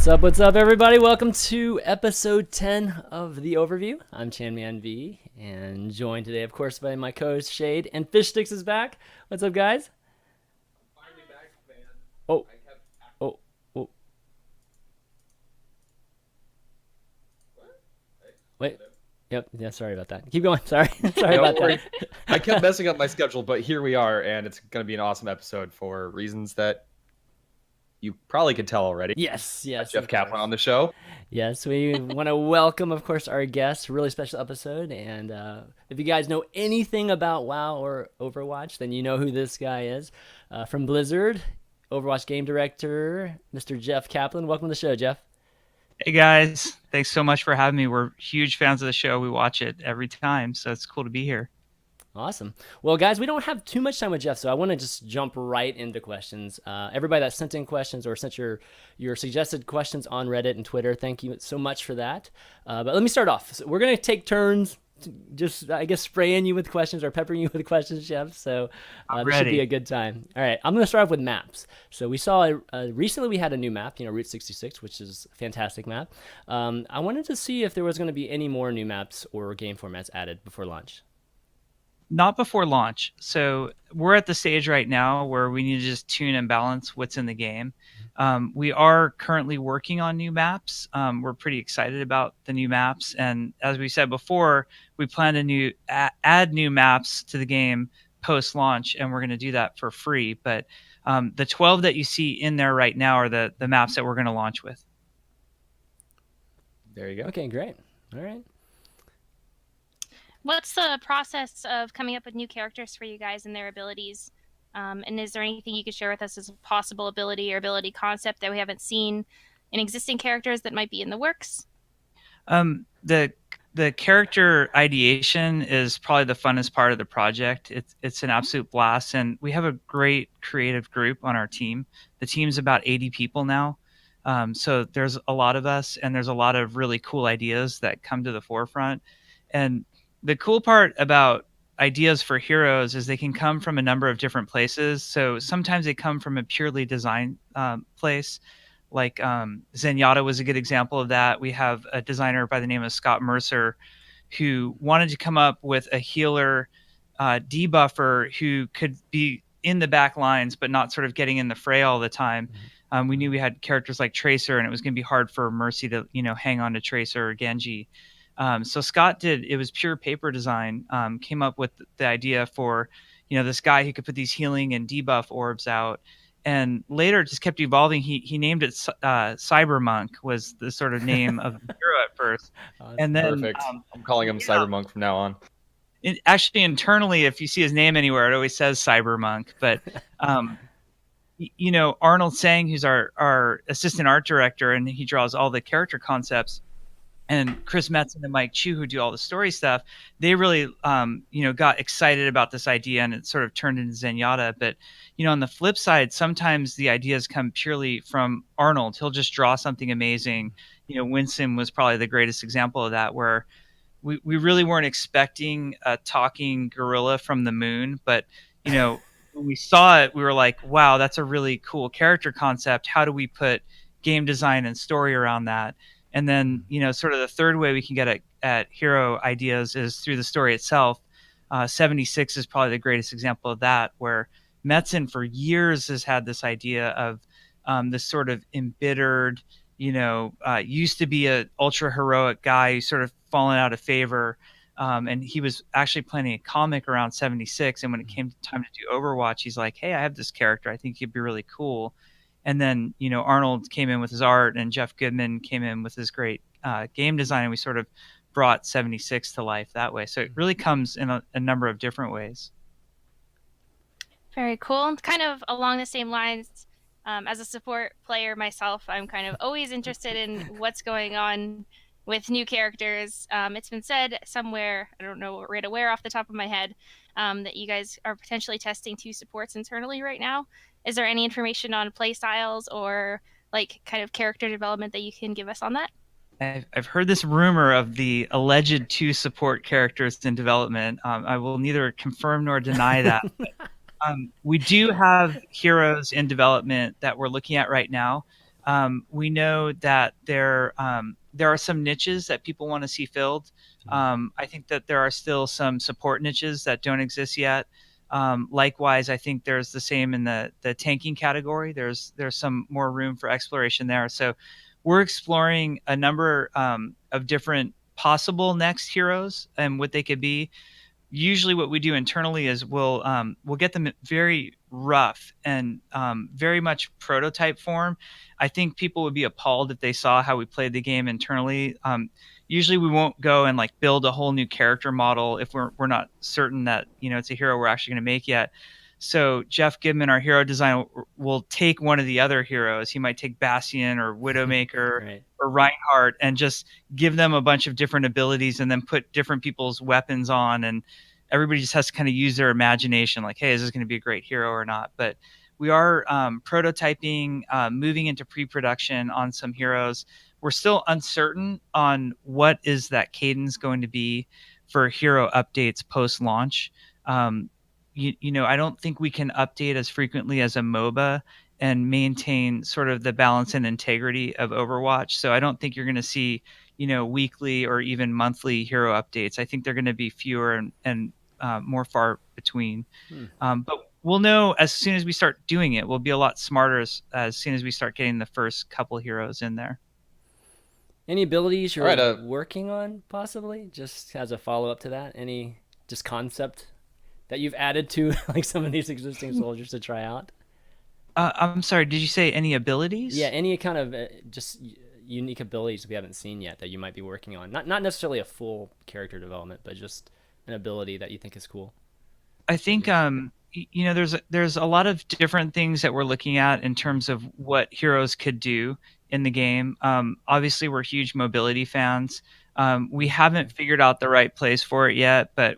What's up, everybody? Welcome to episode 10 of the Overview. I'm ChanManV, and joined today, of course, by my co-host Shayed, and Fishstix is back. What's up, guys? Finally back, man. Oh, I kept. oh, oh, What? wait. Yep, yeah, sorry about that. Keep going. Sorry. Sorry Don't about worry. that. I kept messing up my schedule, but here we are, and it's going to be an awesome episode for reasons that you probably could tell already. Yes, Got yes, Jeff of Kaplan course. on the show. Yes, we want to welcome, of course, our guest. Really special episode. And if you guys know anything about WoW or Overwatch, then you know who this guy is. From Blizzard, Overwatch game director, Mr. Jeff Kaplan. Welcome to the show, Jeff. Hey guys, thanks so much for having me. We're huge fans of the show. We watch it every time, so it's cool to be here. Awesome. Well, guys, we don't have too much time with Jeff, so I want to just jump right into questions. Everybody that sent in questions or sent your suggested questions on Reddit and Twitter, thank you so much for that. But let me start off. So we're going to take turns, just I guess spraying you with questions or peppering you with questions, Jeff. So this should be a good time. All right, I'm going to start off with maps. So we saw recently we had a new map, Route 66, which is a fantastic map. I wanted to see if there was going to be any more new maps or game formats added before launch. Not before launch. So we're at the stage right now where we need to just tune and balance what's in the game. We are currently working on new maps. We're pretty excited about the new maps. And as we said before, we plan to add new maps to the game post-launch, and we're going to do that for free. But the 12 that you see in there right now are the maps that we're going to launch with. There you go. Okay, great. All right. What's the process of coming up with new characters for you guys and their abilities? And is there anything you could share with us as a possible ability or ability concept that we haven't seen in existing characters that might be in the works? The character ideation is probably the funnest part of the project. It's an absolute blast, and we have a great creative group on our team. The team's about 80 people now. So there's a lot of us, and there's a lot of really cool ideas that come to the forefront. And the cool part about ideas for heroes is they can come from a number of different places. So sometimes they come from a purely design place. Like Zenyatta was a good example of that. We have a designer by the name of Scott Mercer who wanted to come up with a healer debuffer who could be in the back lines but not sort of getting in the fray all the time. We knew we had characters like Tracer, and it was going to be hard for Mercy to hang on to Tracer or Genji. So Scott it was pure paper design, came up with the idea for, this guy who could put these healing and debuff orbs out. And later it just kept evolving. He named it Cybermonk was the sort of name of the hero at first. And then Perfect. I'm calling him Cybermonk from now on. Actually, internally, if you see his name anywhere, it always says Cybermonk. But, Arnold Sang, who's our assistant art director, and he draws all the character concepts, and Chris Metzen and Mike Chu, who do all the story stuff, they really, got excited about this idea, and it sort of turned into Zenyatta. But, on the flip side, sometimes the ideas come purely from Arnold. He'll just draw something amazing. Winston was probably the greatest example of that, where we really weren't expecting a talking gorilla from the moon. But, when we saw it, we were like, wow, that's a really cool character concept. How do we put game design and story around that? And then, sort of the third way we can get at hero ideas is through the story itself. 76 is probably the greatest example of that, where Metzen for years has had this idea of this sort of embittered, used to be an ultra heroic guy who's sort of fallen out of favor. And he was actually planning a comic around 76. And when it came time to do Overwatch, he's like, hey, I have this character. I think he'd be really cool. And then, Arnold came in with his art, and Jeff Goodman came in with his great game design, and we sort of brought 76 to life that way. So it really comes in a number of different ways. Very cool. Kind of along the same lines, as a support player myself, I'm kind of always interested in what's going on with new characters. It's been said somewhere, I don't know right where off the top of my head, that you guys are potentially testing 2 supports internally right now. Is there any information on play styles or like kind of character development that you can give us on that? I've heard this rumor of the alleged 2 support characters in development. I will neither confirm nor deny that. We do have heroes in development that we're looking at right now. We know that there are some niches that people want to see filled. I think that there are still some support niches that don't exist yet. Likewise, I think there's the same in the tanking category. There's some more room for exploration there. So we're exploring a number of different possible next heroes and what they could be. Usually what we do internally is we'll get them very rough and very much prototype form. I think people would be appalled if they saw how we played the game internally. Usually we won't go and like build a whole new character model if we're not certain that, you know, it's a hero we're actually going to make yet. So Jeff Gibman, our hero designer, will take one of the other heroes. He might take Bastion or Widowmaker Right. or Reinhardt and just give them a bunch of different abilities and then put different people's weapons on. And everybody just has to kind of use their imagination, like, hey, is this going to be a great hero or not? But we are prototyping, moving into pre-production on some heroes. We're still uncertain on what is that cadence going to be for hero updates post-launch. You know, I don't think we can update as frequently as a MOBA and maintain sort of the balance and integrity of Overwatch. So I don't think you're going to see, you know, weekly or even monthly hero updates. I think they're going to be fewer and more far between. But we'll know as soon as we start doing it. We'll be a lot smarter as soon as we start getting the first couple heroes in there. Any abilities you're All right, working on, possibly, just as a follow-up to that? Any just concept that you've added to like some of these existing soldiers to try out? I'm sorry, did you say any abilities? Yeah, any kind of just unique abilities we haven't seen yet that you might be working on. Not necessarily a full character development, but just an ability that you think is cool. I think you know, there's a lot of different things that we're looking at in terms of what heroes could do in the game. Obviously, we're huge mobility fans. We haven't figured out the right place for it yet, but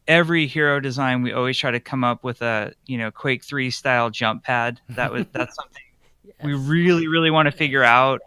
every hero design we always try to come up with a, you know, Quake 3 style jump pad. That's something Yes. we really want to figure out.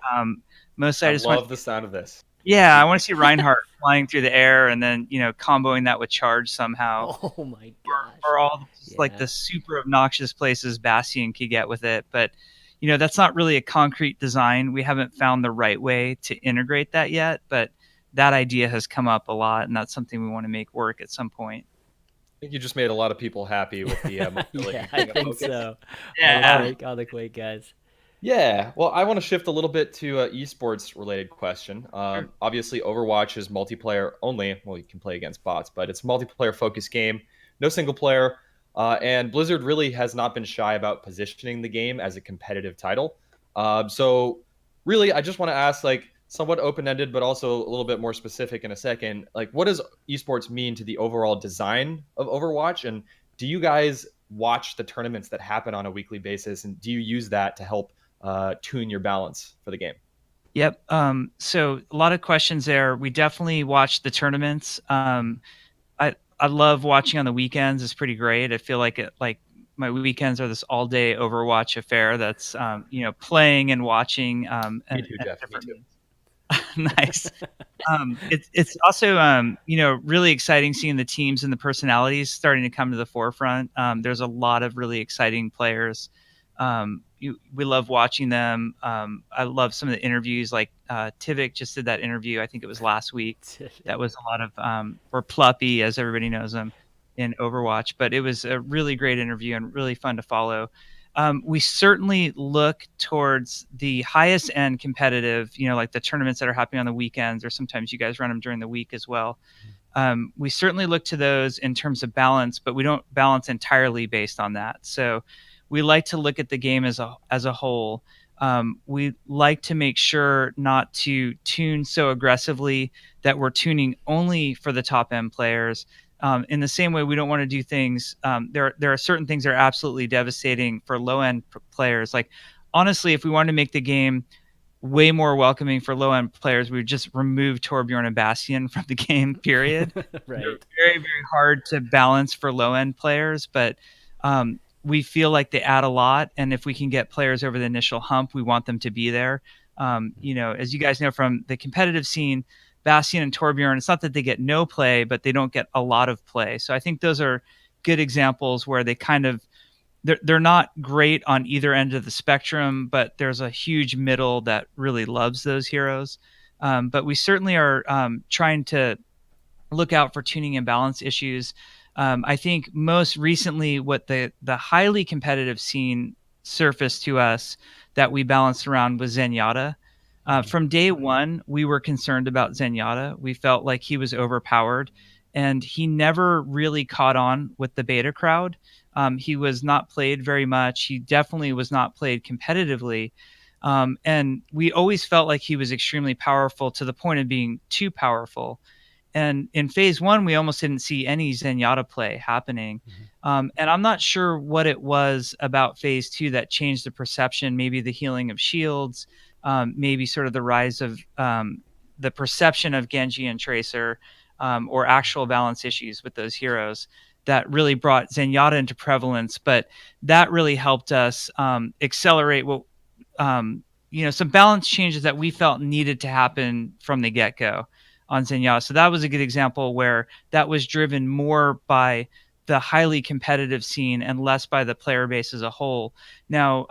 Mostly I love the sound of this. Yeah, I want to see Reinhardt flying through the air and then, you know, comboing that with charge somehow. Oh my gosh. Or all like the super obnoxious places Bastion could get with it. But, you know, that's not really a concrete design. We haven't found the right way to integrate that yet, but that idea has come up a lot, and that's something we want to make work at some point. I think you just made a lot of people happy with the mobility. Yeah, I think so. Yeah. All the Quake guys. Yeah, well, I want to shift a little bit to esports related question. Obviously, Overwatch is multiplayer only. Well, you can play against bots, but it's a multiplayer focused game, no single player. And Blizzard really has not been shy about positioning the game as a competitive title. So really, I just want to ask, like, somewhat open-ended, but also a little bit more specific in a second. Like, what does esports mean to the overall design of Overwatch? And do you guys watch the tournaments that happen on a weekly basis? And do you use that to help tune your balance for the game? Yep. So a lot of questions there. We definitely watch the tournaments. I love watching on the weekends. It's pretty great. I feel like my weekends are this all day Overwatch affair that's, you know, playing and watching. Me too, Jeff. Me too. Nice. It's also, you know, really exciting seeing the teams and the personalities starting to come to the forefront. There's a lot of really exciting players. We love watching them. I love some of the interviews, like Tivik just did that interview. I think it was last week. That was a lot of, or Pluppy, as everybody knows him in Overwatch. But it was a really great interview and really fun to follow. We certainly look towards the highest end competitive, you know, like the tournaments that are happening on the weekends, or sometimes you guys run them during the week as well. We certainly look to those in terms of balance, but we don't balance entirely based on that. So we like to look at the game as a whole. We like to make sure not to tune so aggressively that we're tuning only for the top end players. In the same way, we don't want to do things. There are certain things that are absolutely devastating for low end players. Like, honestly, if we wanted to make the game way more welcoming for low end players, we would just remove Torbjorn and Bastion from the game. Period. Right. They're very, very hard to balance for low end players, but we feel like they add a lot. And if we can get players over the initial hump, we want them to be there. You know, as you guys know from the competitive scene, Bastion and Torbjorn, it's not that they get no play, but they don't get a lot of play. So I think those are good examples where they're not great on either end of the spectrum, but there's a huge middle that really loves those heroes. But we certainly are trying to look out for tuning and balance issues. I think most recently, what the highly competitive scene surfaced to us that we balanced around was Zenyatta. From day one, we were concerned about Zenyatta. We felt like he was overpowered, and he never really caught on with the beta crowd. He was not played very much. He definitely was not played competitively. And we always felt like he was extremely powerful to the point of being too powerful. And in phase one, we almost didn't see any Zenyatta play happening. And I'm not sure what it was about phase two that changed the perception, maybe the healing of shields, maybe sort of the rise of the perception of Genji and Tracer, or actual balance issues with those heroes that really brought Zenyatta into prevalence. But that really helped us accelerate what, some balance changes that we felt needed to happen from the get-go on Zenyatta. So that was a good example where that was driven more by the highly competitive scene and less by the player base as a whole. Now,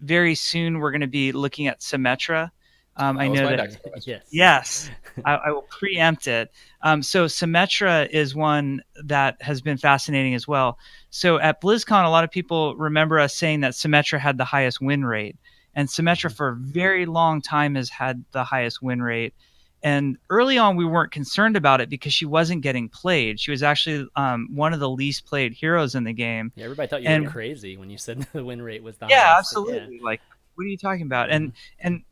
very soon we're going to be looking at Symmetra. I know that. Yes, I will preempt it. So Symmetra is one that has been fascinating as well. So at BlizzCon, a lot of people remember us saying that Symmetra had the highest win rate, and Symmetra for a very long time has had the highest win rate. And early on, we weren't concerned about it because she wasn't getting played. She was actually one of the least played heroes in the game. Yeah, everybody thought you were crazy when you said the win rate was the highest. Yeah, absolutely. Yeah. Like, what are you talking about? And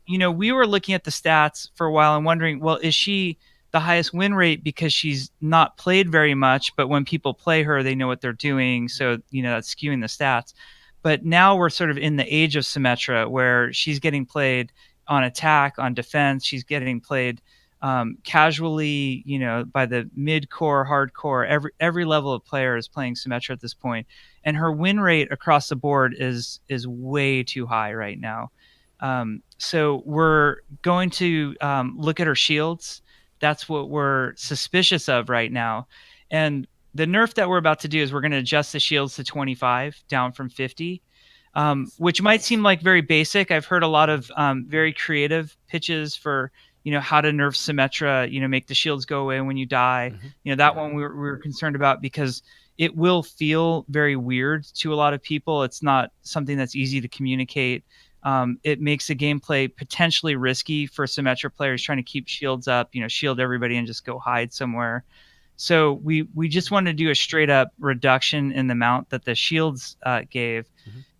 we were looking at the stats for a while and wondering, well, is she the highest win rate because she's not played very much, but when people play her, they know what they're doing. So, that's skewing the stats. But now we're sort of in the age of Symmetra where she's getting played on attack, on defense. She's getting played casually, by the mid-core, hardcore. Every level of player is playing Symmetra at this point, and her win rate across the board is way too high right now. So we're going to look at her shields. That's what we're suspicious of right now. And the nerf that we're about to do is we're going to adjust the shields to 25, down from 50, which might seem like very basic. I've heard a lot of very creative pitches for how to nerf Symmetra, make the shields go away when you die. That one we were concerned about because it will feel very weird to a lot of people. It's not something that's easy to communicate. It makes the gameplay potentially risky for Symmetra players trying to keep shields up, shield everybody and just go hide somewhere. So we just want to do a straight up reduction in the amount that the shields gave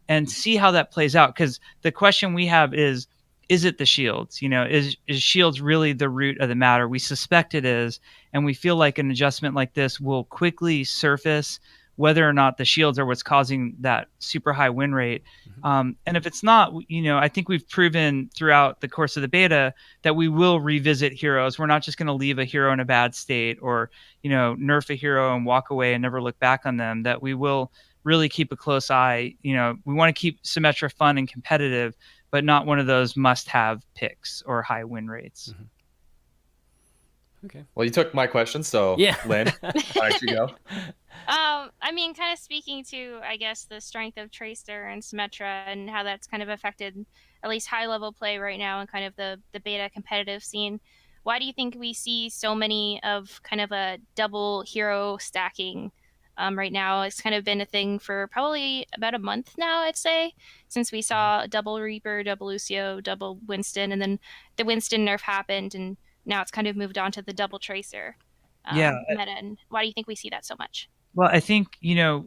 and see how that plays out. Because the question we have is it the shields? Is shields really the root of the matter? We suspect it is, and we feel like an adjustment like this will quickly surface whether or not the shields are what's causing that super high win rate. And if it's not, I think we've proven throughout the course of the beta that we will revisit heroes. We're not just going to leave a hero in a bad state or, nerf a hero and walk away and never look back on them, that we will really keep a close eye. We want to keep Symmetra fun and competitive, but not one of those must-have picks or high win rates. Okay. Well, you took my question, so yeah. Lynn, why don't you go? Kind of speaking to, I guess, the strength of Tracer and Symmetra and how that's kind of affected at least high-level play right now and kind of the beta competitive scene. Why do you think we see so many of kind of a double hero stacking right now? It's kind of been a thing for probably about a month now, I'd say, since we saw double Reaper, double Lucio, double Winston, and then the Winston nerf happened, and now it's kind of moved on to the double Tracer meta. And why do you think we see that so much? Well, I think,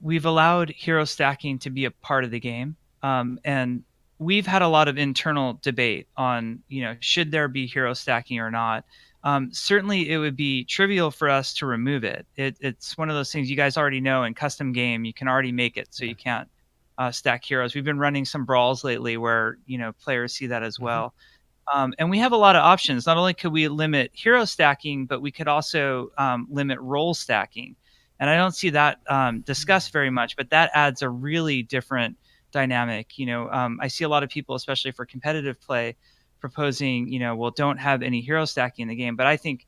we've allowed hero stacking to be a part of the game. And we've had a lot of internal debate on, should there be hero stacking or not? Certainly it would be trivial for us to remove it. It's one of those things you guys already know in custom game, you can already make it so you can't stack heroes. We've been running some brawls lately where, players see that as well. And we have a lot of options. Not only could we limit hero stacking, but we could also limit role stacking. And I don't see that discussed very much, but that adds a really different dynamic. I see a lot of people, especially for competitive play, proposing, don't have any hero stacking in the game. But I think,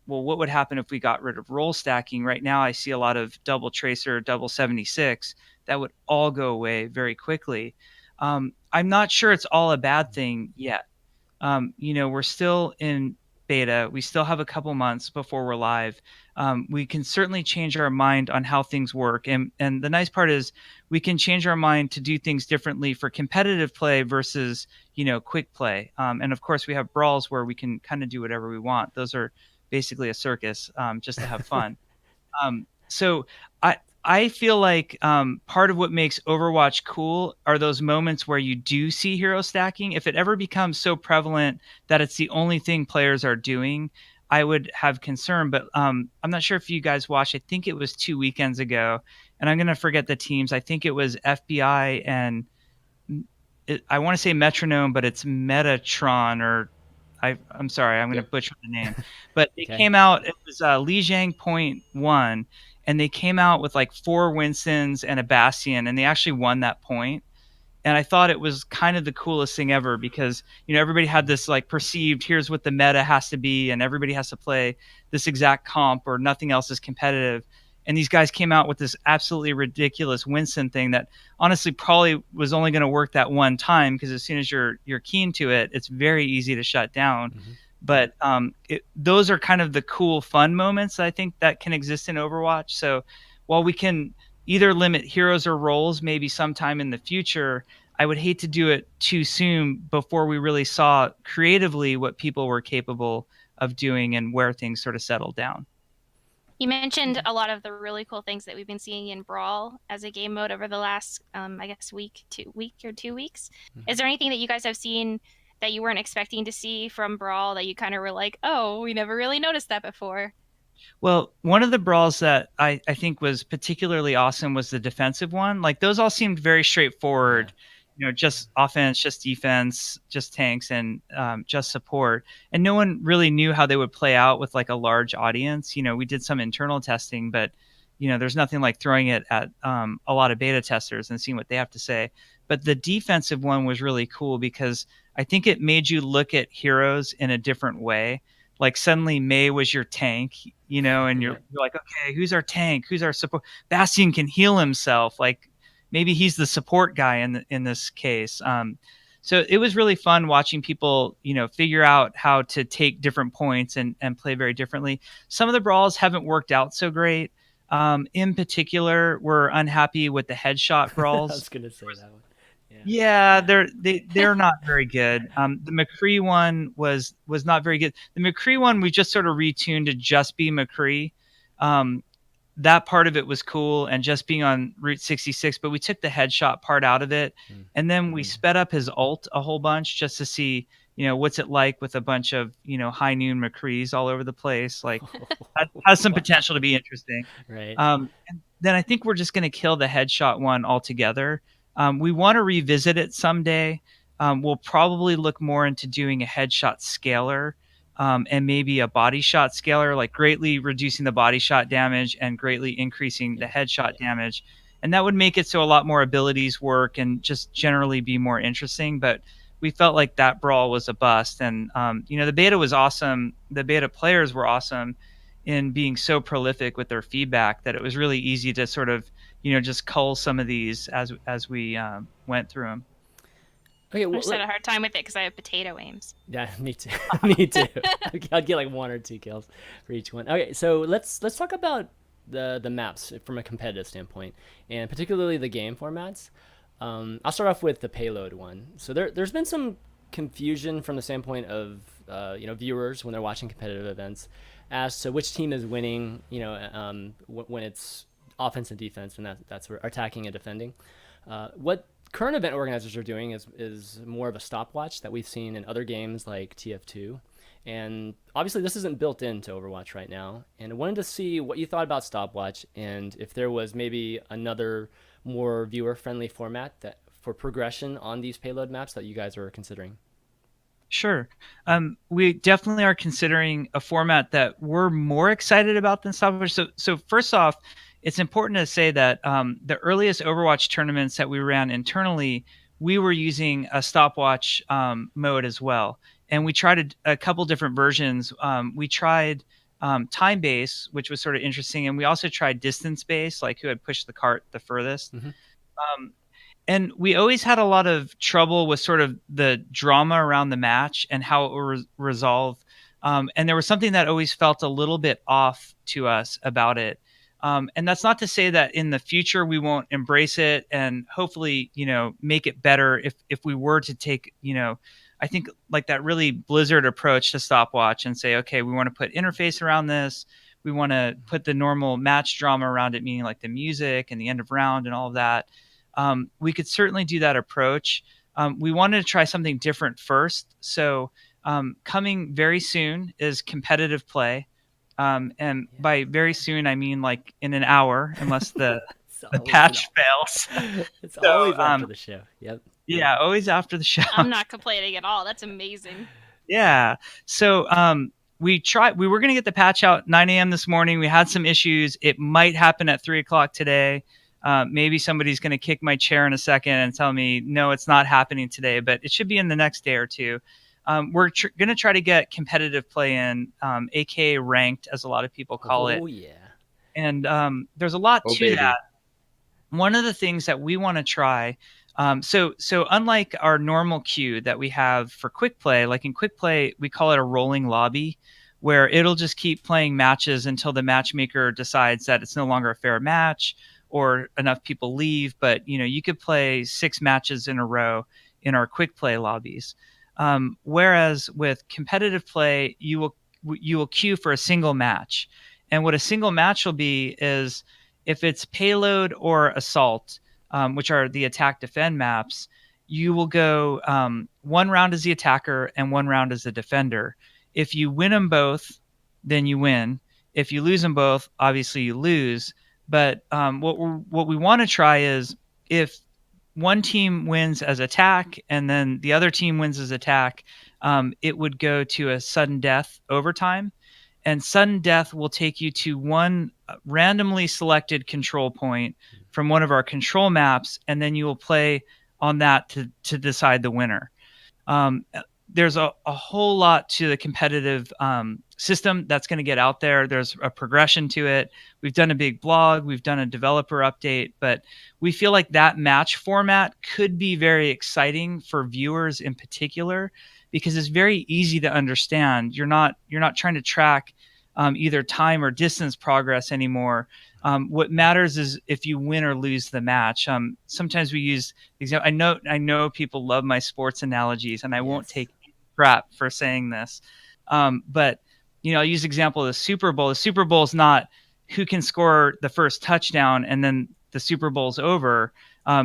well, what would happen if we got rid of role stacking? Right now, I see a lot of double tracer, double 76. That would all go away very quickly. I'm not sure it's all a bad thing yet. We're still in beta. We still have a couple months before we're live. We can certainly change our mind on how things work. And the nice part is we can change our mind to do things differently for competitive play versus, quick play. And of course, we have brawls where we can kind of do whatever we want. Those are basically a circus, just to have fun. So I feel like part of what makes Overwatch cool are those moments where you do see hero stacking. If it ever becomes so prevalent that it's the only thing players are doing, I would have concern. But I'm not sure if you guys watched. I think it was 2 weekends ago, and I'm going to forget the teams. I think it was FBI and I want to say Metronome, but it's Metatron or I'm sorry, I'm going to butcher the name. But they came out, it was Lijiang Point 1, and they came out with like 4 Winstons and a Bastion, and they actually won that point. And I thought it was kind of the coolest thing ever because, everybody had this like perceived, here's what the meta has to be, and everybody has to play this exact comp or nothing else is competitive. And these guys came out with this absolutely ridiculous Winston thing that honestly probably was only going to work that one time because as soon as you're keen to it, it's very easy to shut down. Mm-hmm. But those are kind of the cool, fun moments I think that can exist in Overwatch. So while we can either limit heroes or roles maybe sometime in the future, I would hate to do it too soon before we really saw creatively what people were capable of doing and where things sort of settled down. You mentioned a lot of the really cool things that we've been seeing in Brawl as a game mode over the last, week or 2 weeks. Mm-hmm. Is there anything that you guys have seen that you weren't expecting to see from Brawl that you kind of were like, oh, we never really noticed that before? Well, one of the brawls that I think was particularly awesome was the defensive one. Like those all seemed very straightforward. Yeah. Just offense, just defense, just tanks, and just support. And no one really knew how they would play out with like a large audience. We did some internal testing, but there's nothing like throwing it at a lot of beta testers and seeing what they have to say. But the defensive one was really cool because I think it made you look at heroes in a different way. Like suddenly Mei was your tank, and you're like, okay, who's our tank? Who's our support? Bastion can heal himself. Like, maybe he's the support guy in this case. So it was really fun watching people, figure out how to take different points and play very differently. Some of the brawls haven't worked out so great. In particular, we're unhappy with the headshot brawls. I was going to say that one. Yeah, they're not very good. The McCree one was not very good. The McCree one we just sort of retuned to just be McCree. That part of it was cool and just being on Route 66, but we took the headshot part out of it. And then we sped up his ult a whole bunch just to see, what's it like with a bunch of, high noon McCrees all over the place. Like that has some potential to be interesting. Right. And then I think we're just going to kill the headshot one altogether. We want to revisit it someday. We'll probably look more into doing a headshot scaler. And maybe a body shot scaler, like greatly reducing the body shot damage and greatly increasing the headshot damage. And that would make it so a lot more abilities work and just generally be more interesting. But we felt like that brawl was a bust. And, the beta was awesome. The beta players were awesome in being so prolific with their feedback that it was really easy to sort of, just cull some of these as we went through them. Okay, I just had a hard time with it because I have potato aims. Yeah, me too. Me too. I'll get like 1 or 2 kills for each one. Okay, so let's talk about the maps from a competitive standpoint, and particularly the game formats. I'll start off with the payload one. So there's been some confusion from the standpoint of viewers when they're watching competitive events as to which team is winning. When it's offense and defense, and that's attacking and defending. What current event organizers are doing is more of a stopwatch that we've seen in other games like TF2. And obviously this isn't built into Overwatch right now. And I wanted to see what you thought about stopwatch and if there was maybe another more viewer-friendly format that for progression on these payload maps that you guys are considering. Sure. We definitely are considering a format that we're more excited about than stopwatch. So first off, it's important to say that the earliest Overwatch tournaments that we ran internally, we were using a stopwatch mode as well. And we tried a couple different versions. We tried time base, which was sort of interesting. And we also tried distance base, like who had pushed the cart the furthest. And we always had a lot of trouble with sort of the drama around the match and how it would resolve. And there was something that always felt a little bit off to us about it. And that's not to say that in the future we won't embrace it and hopefully, make it better if we were to take, I think like that really Blizzard approach to stopwatch and say, okay, we want to put interface around this. We want to put the normal match drama around it, meaning like the music and the end of round and all of that. We could certainly do that approach. We wanted to try something different first. So coming very soon is competitive play. And by very soon, I mean like in an hour, unless the patch fails. It's always after the show. Yep. Yeah, always after the show. I'm not complaining at all. That's amazing. Yeah. So we were going to get the patch out 9 a.m. this morning. We had some issues. It might happen at 3 o'clock today. Maybe somebody's going to kick my chair in a second and tell me, no, it's not happening today, but it should be in the next day or two. We're going to try to get competitive play in, aka ranked, as a lot of people call it. Oh, yeah. And there's a lot to that. One of the things that we want to try, so unlike our normal queue that we have for quick play, like in quick play, we call it a rolling lobby, where it'll just keep playing matches until the matchmaker decides that it's no longer a fair match or enough people leave. But, you could play 6 matches in a row in our quick play lobbies. Whereas with competitive play, you will queue for a single match. And what a single match will be is if it's payload or assault, which are the attack defend maps, you will go 1 round as the attacker and 1 round as the defender. If you win them both, then you win. If you lose them both, obviously you lose. But what we want to try is if one team wins as attack and then the other team wins as attack, it would go to a sudden death overtime. And sudden death will take you to one randomly selected control point from one of our control maps, and then you will play on that to decide the winner. There's a whole lot to the competitive system that's going to get out there. There's a progression to it. We've done a big blog. We've done a developer update. But we feel like that match format could be very exciting for viewers in particular, because it's very easy to understand. You're not trying to track either time or distance progress anymore. What matters is if you win or lose the match. Sometimes we use example. I know people love my sports analogies, and I won't take crap for saying this. But I'll use the example of the Super Bowl. The Super Bowl is not who can score the first touchdown and then the Super Bowl's over.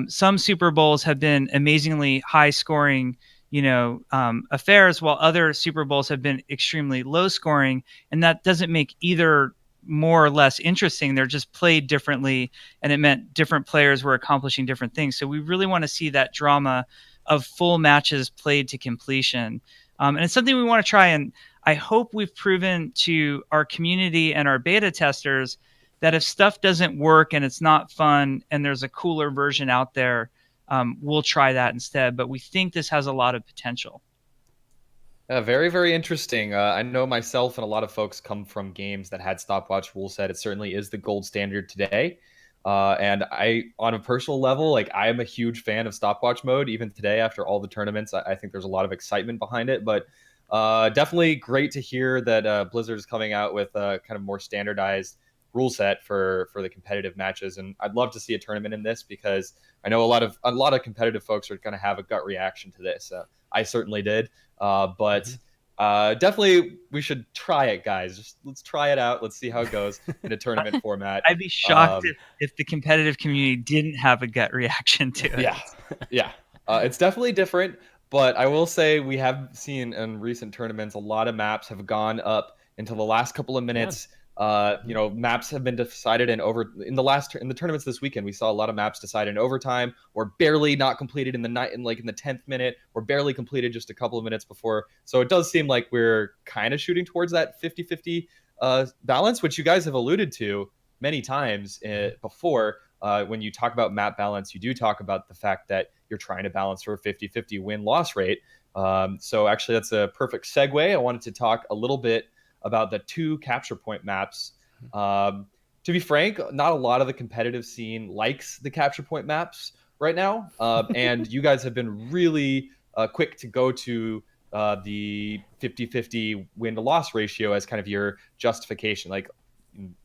Some Super Bowls have been amazingly high scoring affairs, while other Super Bowls have been extremely low scoring, and that doesn't make either more or less interesting. They're just played differently, and it meant different players were accomplishing different things. So we really want to see that drama of full matches played to completion. And it's something we want to try, and I hope we've proven to our community and our beta testers that if stuff doesn't work and it's not fun and there's a cooler version out there, we'll try that instead. But we think this has a lot of potential. Very, very interesting. I know myself and a lot of folks come from games that had stopwatch rule set. It certainly is the gold standard today. And I, on a personal level, I am a huge fan of stopwatch mode. Even today, after all the tournaments, I think there's a lot of excitement behind it. But definitely great to hear that Blizzard is coming out with a kind of more standardized rule set for the competitive matches. And I'd love to see a tournament in this, because I know a lot of competitive folks are going to have a gut reaction to this. I certainly did. But definitely we should try it, guys. Just let's try it out. Let's see how it goes in a tournament format. I'd be shocked if the competitive community didn't have a gut reaction to it. Yeah. It's definitely different, but I will say we have seen in recent tournaments a lot of maps have gone up into the last couple of minutes. Maps have been decided in the tournaments this weekend. We saw a lot of maps decided in overtime, or barely not completed in the 10th minute, or barely completed just a couple of minutes before. So it does seem like we're kind of shooting towards that 50-50 balance, which you guys have alluded to many times before. When you talk about map balance, you do talk about the fact that you're trying to balance for a 50-50 win-loss rate. So actually, that's a perfect segue. I wanted to talk a little bit about the 2 capture point maps. To be frank, not a lot of the competitive scene likes the capture point maps right now, and you guys have been really quick to go to the 50-50 win to loss ratio as kind of your justification. Like,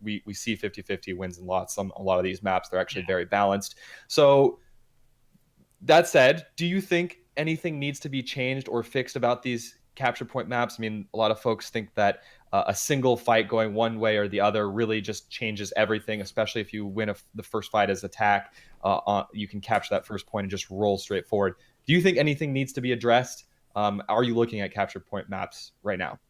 we see 50-50 wins and loss on a lot of these maps. They're actually very balanced. So that said, do you think anything needs to be changed or fixed about these capture point maps? I mean, a lot of folks think that a single fight going one way or the other really just changes everything, especially if you win the first fight as attack. You can capture that first point and just roll straight forward. Do you think anything needs to be addressed? Are you looking at capture point maps right now?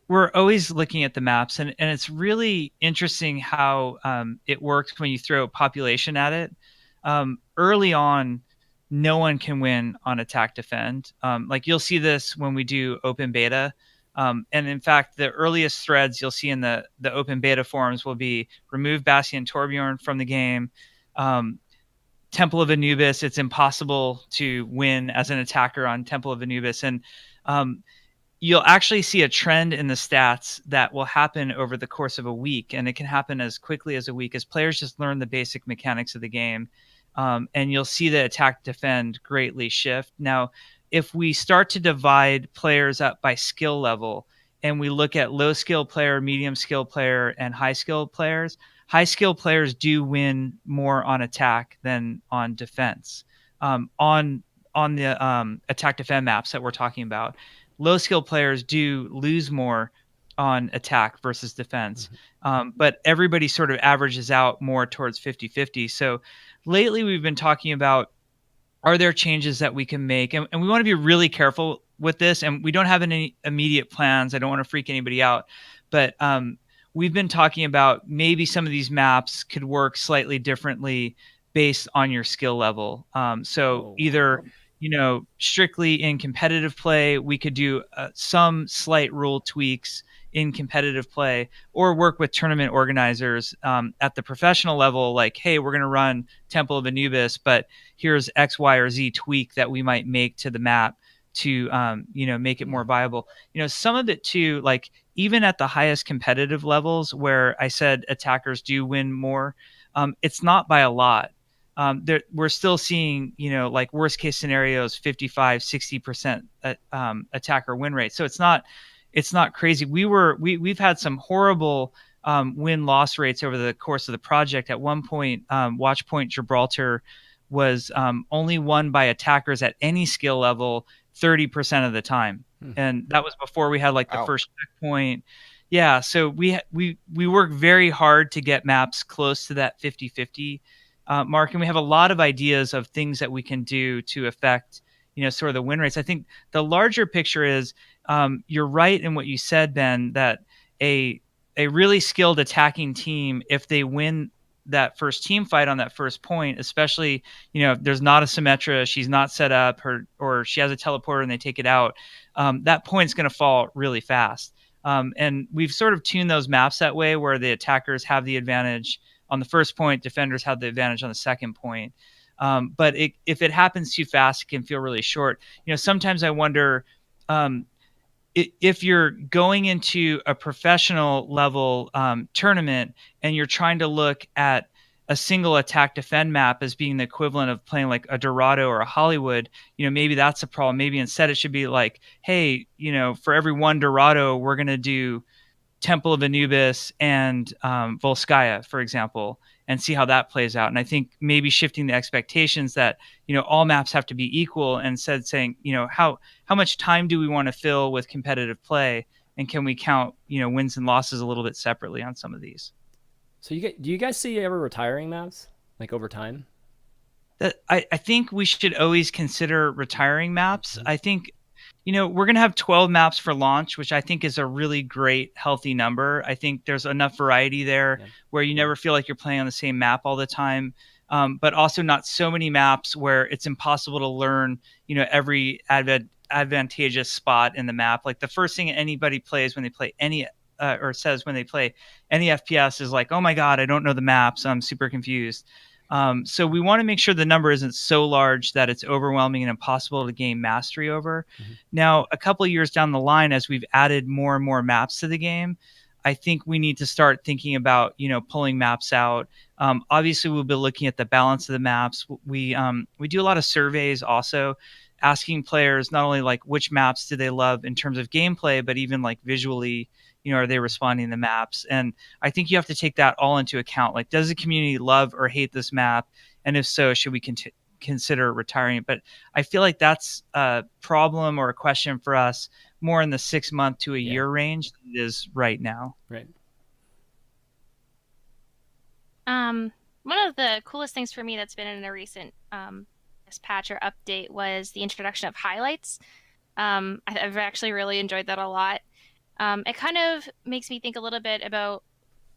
We're always looking at the maps, and it's really interesting how it works when you throw population at it. Early on, no one can win on attack defend. Like, you'll see this when we do open beta. And in fact, the earliest threads you'll see in the open beta forums will be remove Bastion Torbjorn from the game. Temple of Anubis, it's impossible to win as an attacker on Temple of Anubis. And you'll actually see a trend in the stats that will happen over the course of a week. And it can happen as quickly as a week as players just learn the basic mechanics of the game. And you'll see the attack defend greatly shift. Now, if we start to divide players up by skill level and we look at low skill player, medium skill player, and high skill players do win more on attack than on defense. On the attack defend maps that we're talking about, low skill players do lose more on attack versus defense. But everybody sort of averages out more towards 50-50. So lately we've been talking about, are there changes that we can make? And we want to be really careful with this. And we don't have any immediate plans. I don't want to freak anybody out. But we've been talking about maybe some of these maps could work slightly differently based on your skill level. Either, strictly in competitive play, we could do some slight rule tweaks in competitive play, or work with tournament organizers at the professional level, like, hey, we're going to run Temple of Anubis, but here's X, Y, or Z tweak that we might make to the map to make it more viable. Some of it too, like even at the highest competitive levels where I said attackers do win more, it's not by a lot. We're still seeing, like worst case scenarios, 55-60% attacker win rate. So it's not crazy. We've had some horrible win-loss rates over the course of the project. At one point, Watchpoint Gibraltar was only won by attackers at any skill level 30% of the time. And that was before we had like the first checkpoint. Yeah, so we work very hard to get maps close to that 50-50 mark, and we have a lot of ideas of things that we can do to affect sort of the win rates. I think the larger picture is you're right in what you said, Ben, that a really skilled attacking team, if they win that first team fight on that first point, especially if there's not a Symmetra, she's not set up, or she has a teleporter and they take it out, that point's going to fall really fast. And we've sort of tuned those maps that way, where the attackers have the advantage on the first point, defenders have the advantage on the second point. But if it happens too fast, it can feel really short. Sometimes I wonder if you're going into a professional level tournament and you're trying to look at a single attack defend map as being the equivalent of playing like a Dorado or a Hollywood, maybe that's a problem. Maybe instead it should be like, hey, for every one Dorado, we're going to do Temple of Anubis and Volskaya, for example, and see how that plays out. And I think maybe shifting the expectations that, all maps have to be equal, and instead saying, how much time do we want to fill with competitive play, and can we count, wins and losses a little bit separately on some of these? So do you guys see ever retiring maps, like over time? I think we should always consider retiring maps. I think, we're going to have 12 maps for launch, which I think is a really great, healthy number. I think there's enough variety there where you never feel like you're playing on the same map all the time, but also not so many maps where it's impossible to learn, every advantageous spot in the map. Like the first thing anybody plays when they play any or says when they play any FPS is like, oh my God, I don't know the maps, I'm super confused. So we want to make sure the number isn't so large that it's overwhelming and impossible to gain mastery over. Now, a couple of years down the line, as we've added more and more maps to the game, I think we need to start thinking about, pulling maps out. Obviously, we'll be looking at the balance of the maps. We do a lot of surveys also, asking players not only like which maps do they love in terms of gameplay, but even like visually, are they responding to maps? And I think you have to take that all into account. Like, does the community love or hate this map? And if so, should we consider retiring it? But I feel like that's a problem or a question for us more in the 6 month to a year range than it is right now. Right. One of the coolest things for me that's been in a recent patch or update was the introduction of highlights. I've actually really enjoyed that a lot. It kind of makes me think a little bit about,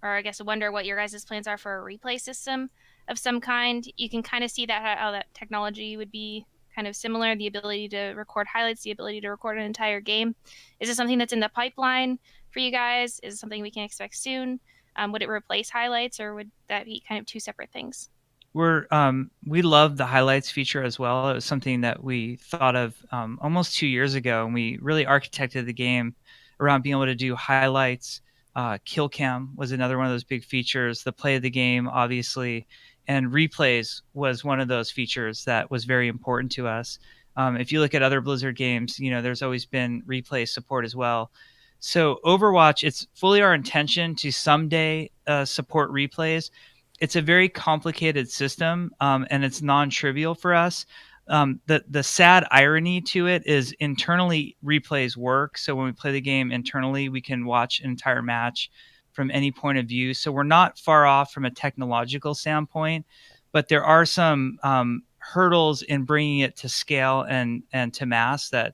or I guess wonder what your guys' plans are for a replay system of some kind. You can kind of see that how that technology would be kind of similar, the ability to record highlights, the ability to record an entire game. Is this something that's in the pipeline for you guys? Is it something we can expect soon? Would it replace highlights, or would that be kind of two separate things? We love the highlights feature as well. It was something that we thought of almost 2 years ago, and we really architected the game around being able to do highlights. Kill cam was another one of those big features. The play of the game, obviously, and replays was one of those features that was very important to us. If you look at other Blizzard games, there's always been replay support as well. So Overwatch, it's fully our intention to someday support replays. It's a very complicated system, and it's non-trivial for us. The sad irony to it is internally replays work. So when we play the game internally, we can watch an entire match from any point of view. So we're not far off from a technological standpoint, but there are some hurdles in bringing it to scale and to mass that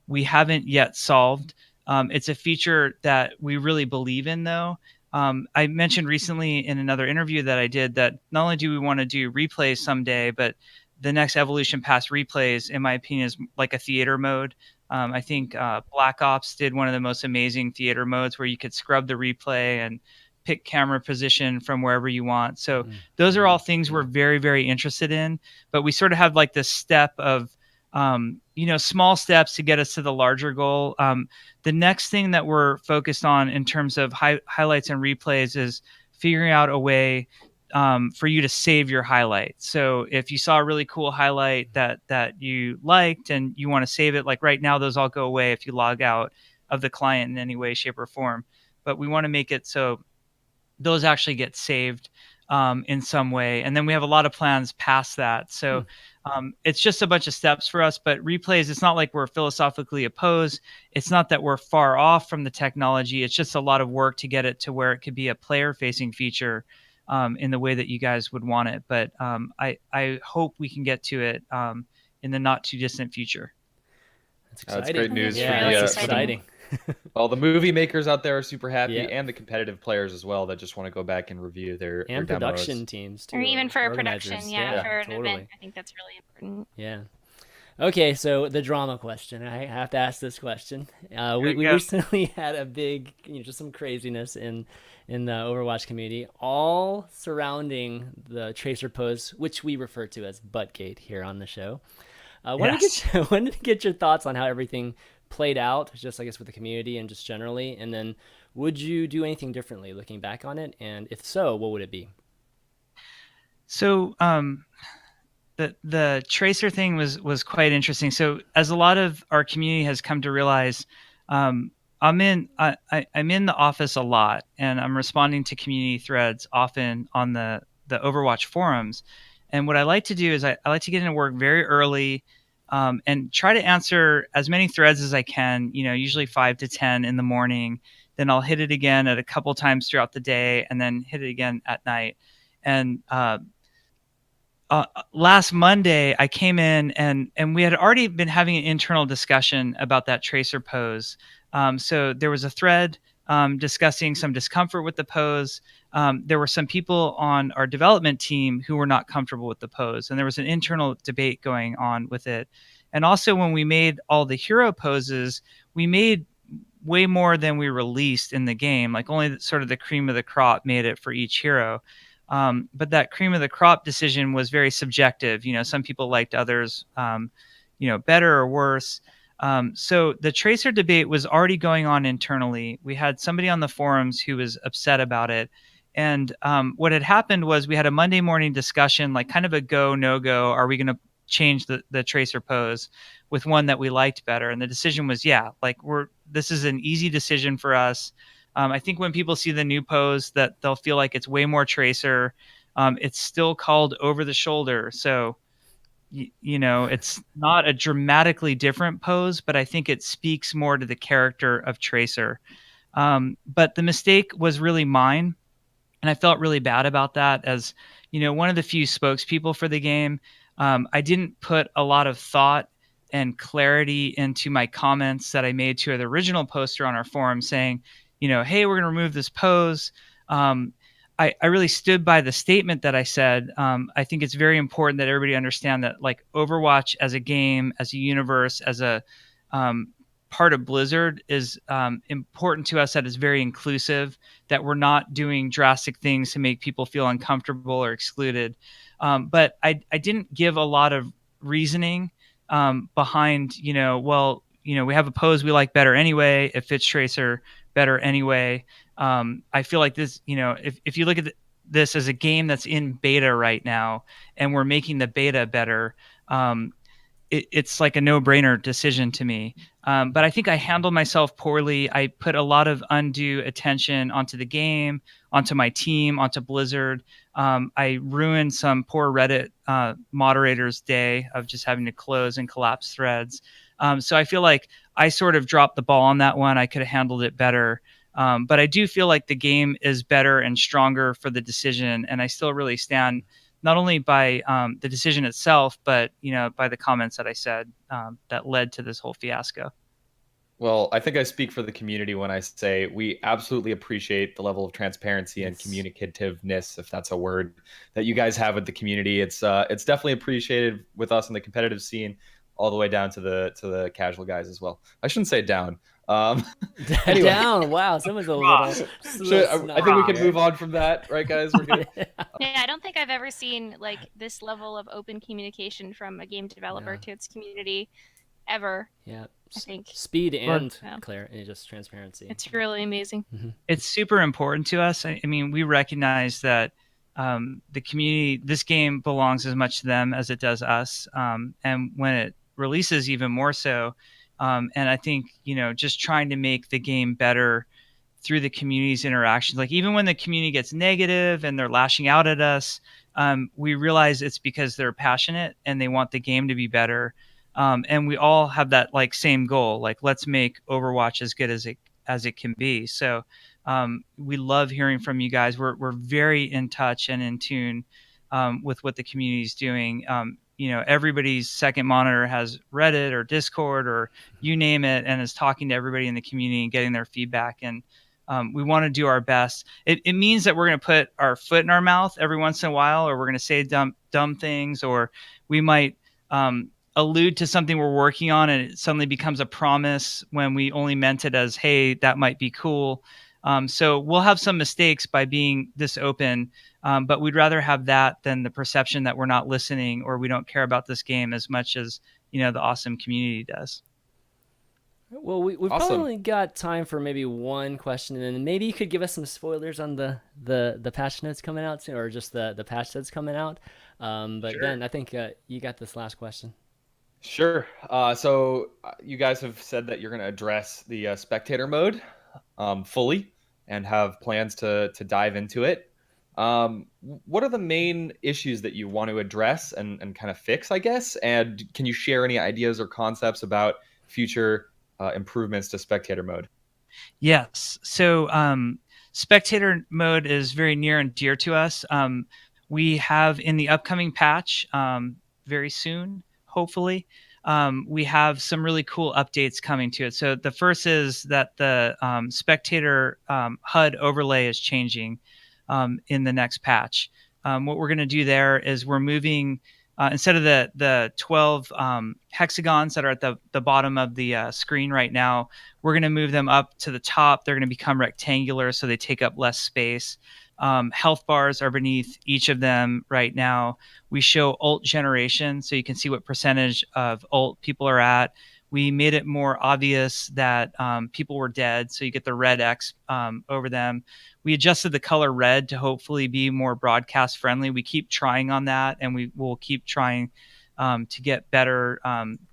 we haven't yet solved. It's a feature that we really believe in, though. I mentioned recently in another interview that I did that not only do we want to do replays someday, but the next evolution past replays, in my opinion, is like a theater mode. I think Black Ops did one of the most amazing theater modes where you could scrub the replay and pick camera position from wherever you want. So those are all things we're very, very interested in. But we sort of have like this step of, small steps to get us to the larger goal. The next thing that we're focused on in terms of highlights and replays is figuring out a way for you to save your highlight. So if you saw a really cool highlight that you liked and you want to save it, like right now, those all go away if you log out of the client in any way, shape, or form. But we want to make it so those actually get saved in some way. And then we have a lot of plans past that. So it's just a bunch of steps for us. But replays, it's not like we're philosophically opposed. It's not that we're far off from the technology. It's just a lot of work to get it to where it could be a player-facing feature in the way that you guys would want it. But I hope we can get to it in the not too distant future. That's exciting. That's great news. Yeah, that's exciting. Well, the movie makers out there are super happy, and the competitive players as well that just want to go back and review their production demos. teams too, or even for a organizers. production, for an event. I think that's really important. Yeah. Okay, so the drama question. I have to ask this question. We recently had a big, just some craziness in the Overwatch community, all surrounding the Tracer pose, which we refer to as Buttgate here on the show. Wanted to get your thoughts on how everything played out, just I guess with the community and just generally, and then would you do anything differently looking back on it, and if so, what would it be? So the Tracer thing was quite interesting. So as a lot of our community has come to realize, I'm in the office a lot, and I'm responding to community threads often on the Overwatch forums. And what I like to do is I like to get into work very early and try to answer as many threads as I can, usually 5 to 10 in the morning. Then I'll hit it again at a couple times throughout the day, and then hit it again at night. And last Monday, I came in and we had already been having an internal discussion about that Tracer pose. So there was a thread discussing some discomfort with the pose. There were some people on our development team who were not comfortable with the pose, and there was an internal debate going on with it. And also, when we made all the hero poses, we made way more than we released in the game. Like only sort of the cream of the crop made it for each hero. But that cream of the crop decision was very subjective. Some people liked others, better or worse. So the tracer debate was already going on internally. We had somebody on the forums who was upset about it. And what had happened was we had a Monday morning discussion, like kind of a go, no go. Are we going to change the tracer pose with one that we liked better? And the decision was, yeah, like this is an easy decision for us. I think when people see the new pose that they'll feel like it's way more tracer. It's still called over the shoulder. So, it's not a dramatically different pose, but I think it speaks more to the character of tracer. But the mistake was really mine. And I felt really bad about that as, one of the few spokespeople for the game. I didn't put a lot of thought and clarity into my comments that I made to the original poster on our forum saying, hey, we're going to remove this pose. I really stood by the statement that I said. I think it's very important that everybody understand that like Overwatch as a game, as a universe, as a part of Blizzard is important to us, that it's very inclusive, that we're not doing drastic things to make people feel uncomfortable or excluded. But I didn't give a lot of reasoning behind, we have a pose we like better anyway. It fits Tracer better anyway. I feel like this, if you look at this as a game that's in beta right now and we're making the beta better, it's like a no-brainer decision to me. But I think I handled myself poorly. I put a lot of undue attention onto the game, onto my team, onto Blizzard. I ruined some poor Reddit moderator's day of just having to close and collapse threads. So I feel like I sort of dropped the ball on that one. I could have handled it better. But I do feel like the game is better and stronger for the decision. And I still really stand not only by the decision itself, but by the comments that I said that led to this whole fiasco. Well, I think I speak for the community when I say we absolutely appreciate the level of transparency and communicativeness, if that's a word, that you guys have with the community. It's definitely appreciated with us in the competitive scene, all the way down to the casual guys as well. I shouldn't say down. Anyway. Down. Wow, someone's a little. I think we can move on from that, right, guys? We're good. Yeah, I don't think I've ever seen like this level of open communication from a game developer to its community ever. Yeah, I think speed and clarity and just transparency. It's really amazing. Mm-hmm. It's super important to us. I mean, we recognize that the community, this game belongs as much to them as it does us, and when it releases, even more so. And I think, just trying to make the game better through the community's interactions, like even when the community gets negative and they're lashing out at us, we realize it's because they're passionate and they want the game to be better. And we all have that like same goal, like let's make Overwatch as good as it can be. So we love hearing from you guys. We're very in touch and in tune with what the community is doing. Everybody's second monitor has Reddit or Discord or you name it, and is talking to everybody in the community and getting their feedback. And we want to do our best. It means that we're going to put our foot in our mouth every once in a while, or we're going to say dumb things, or we might allude to something we're working on and it suddenly becomes a promise when we only meant it as, hey, that might be cool. So we'll have some mistakes by being this open, but we'd rather have that than the perception that we're not listening or we don't care about this game as much as, the awesome community does. Well, we've Awesome. probably got time for maybe one question, and then maybe you could give us some spoilers on the patch notes coming out soon, or just the patch that's coming out. But Sure. Ben, I think you got this last question. Sure. So you guys have said that you're going to address the spectator mode fully and have plans to dive into it. What are the main issues that you want to address and kind of fix, I guess? And can you share any ideas or concepts about future improvements to spectator mode? Yes. So spectator mode is very near and dear to us. We have in the upcoming patch very soon, hopefully, we have some really cool updates coming to it. So the first is that the spectator HUD overlay is changing in the next patch. What we're going to do there is we're moving, instead of the 12 hexagons that are at the bottom of the screen right now, we're going to move them up to the top. They're going to become rectangular, so they take up less space. Health bars are beneath each of them right now. We show ult generation, so you can see what percentage of ult people are at. We made it more obvious that people were dead, so you get the red X over them. We adjusted the color red to hopefully be more broadcast friendly. We keep trying on that, and we will keep trying to get better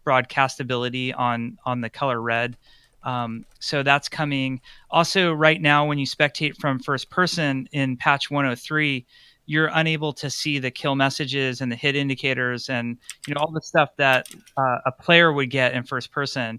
broadcastability on the color red. So that's coming. Also, right now, when you spectate from first person in patch 103, you're unable to see the kill messages and the hit indicators and all the stuff that a player would get in first person.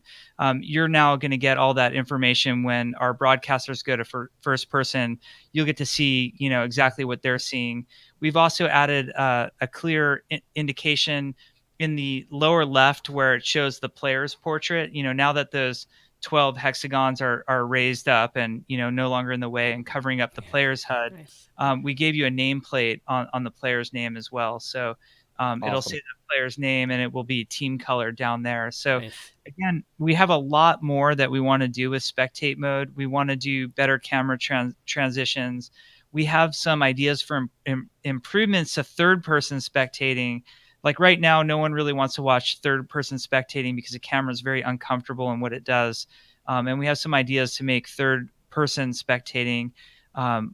You're now going to get all that information when our broadcasters go to first person. You'll get to see exactly what they're seeing. We've also added a clear indication in the lower left where it shows the player's portrait. Now that those 12 hexagons are raised up and no longer in the way and covering up the player's HUD. Nice. We gave you a nameplate on the player's name as well, so it'll say the player's name and it will be team color down there. So Nice. Again, we have a lot more that we want to do with spectate mode. We want to do better camera transitions. We have some ideas for improvements to third person spectating. Like right now, no one really wants to watch third-person spectating because the camera is very uncomfortable in what it does. And we have some ideas to make third-person spectating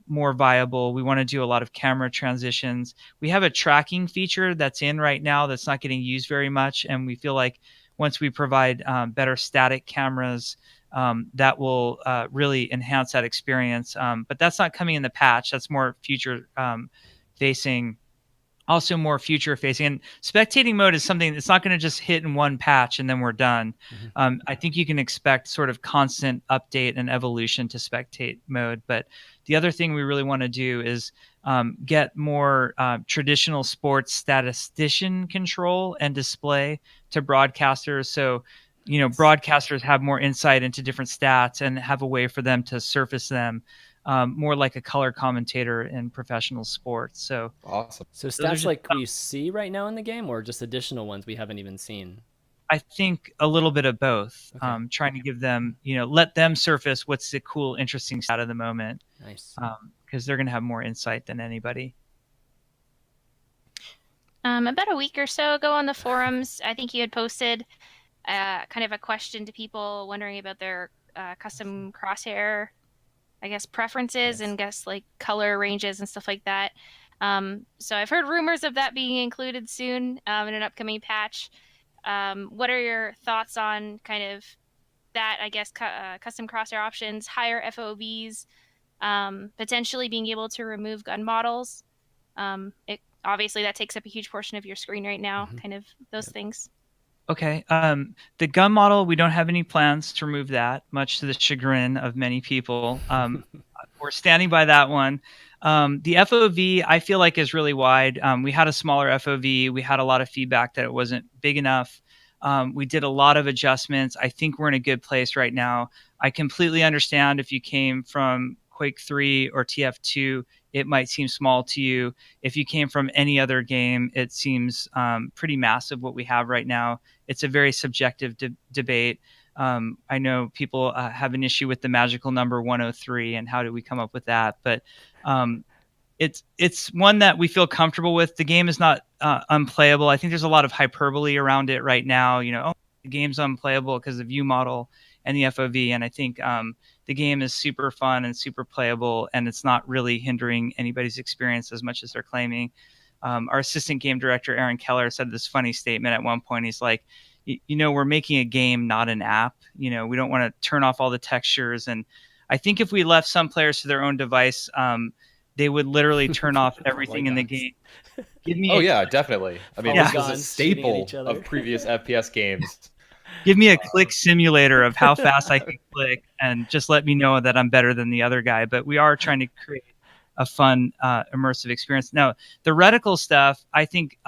more viable. We want to do a lot of camera transitions. We have a tracking feature that's in right now that's not getting used very much. And we feel like once we provide better static cameras, that will really enhance that experience. But that's not coming in the patch. That's more future-facing. Also more future facing, and spectating mode is something that's not going to just hit in one patch and then we're done. I think you can expect sort of constant update and evolution to spectate mode. But the other thing we really want to do is get more traditional sports statistician control and display to broadcasters. So, broadcasters have more insight into different stats and have a way for them to surface them. More like a color commentator in professional sports. So awesome. So stats like we see right now in the game, or just additional ones we haven't even seen? I think a little bit of both. Okay. Trying to give them, let them surface what's the cool, interesting stat of the moment. Nice. Because they're going to have more insight than anybody. About a week or so ago on the forums, I think you had posted kind of a question to people wondering about their custom Crosshair, I guess, preferences and like color ranges and stuff like that. So I've heard rumors of that being included soon in an upcoming patch. What are your thoughts on kind of that, I guess, custom crosshair options, higher FOVs, potentially being able to remove gun models? Obviously, that takes up a huge portion of your screen right now, kind of those things. Okay. The gun model, we don't have any plans to remove that, much to the chagrin of many people. We're standing by that one. The FOV, I feel like, is really wide. We had a smaller FOV. We had a lot of feedback that it wasn't big enough. We did a lot of adjustments. I think we're in a good place right now. I completely understand if you came from Quake 3 or TF2, it might seem small to you. If you came from any other game, it seems pretty massive what we have right now. It's a very subjective debate. I know people have an issue with the magical number 103 and how do we come up with that. But it's one that we feel comfortable with. The game is not unplayable. I think there's a lot of hyperbole around it right now. The game's unplayable because of view model and the FOV. And I think the game is super fun and super playable, and it's not really hindering anybody's experience as much as they're claiming. Our assistant game director, Aaron Keller, said this funny statement at one point. He's like, we're making a game, not an app. We don't want to turn off all the textures. And I think if we left some players to their own device, they would literally turn off everything in the game. Definitely. I mean, this is a staple of previous FPS games. Give me a click simulator of how fast I can click and just let me know that I'm better than the other guy. But we are trying to create a fun, immersive experience. Now, the reticle stuff, I think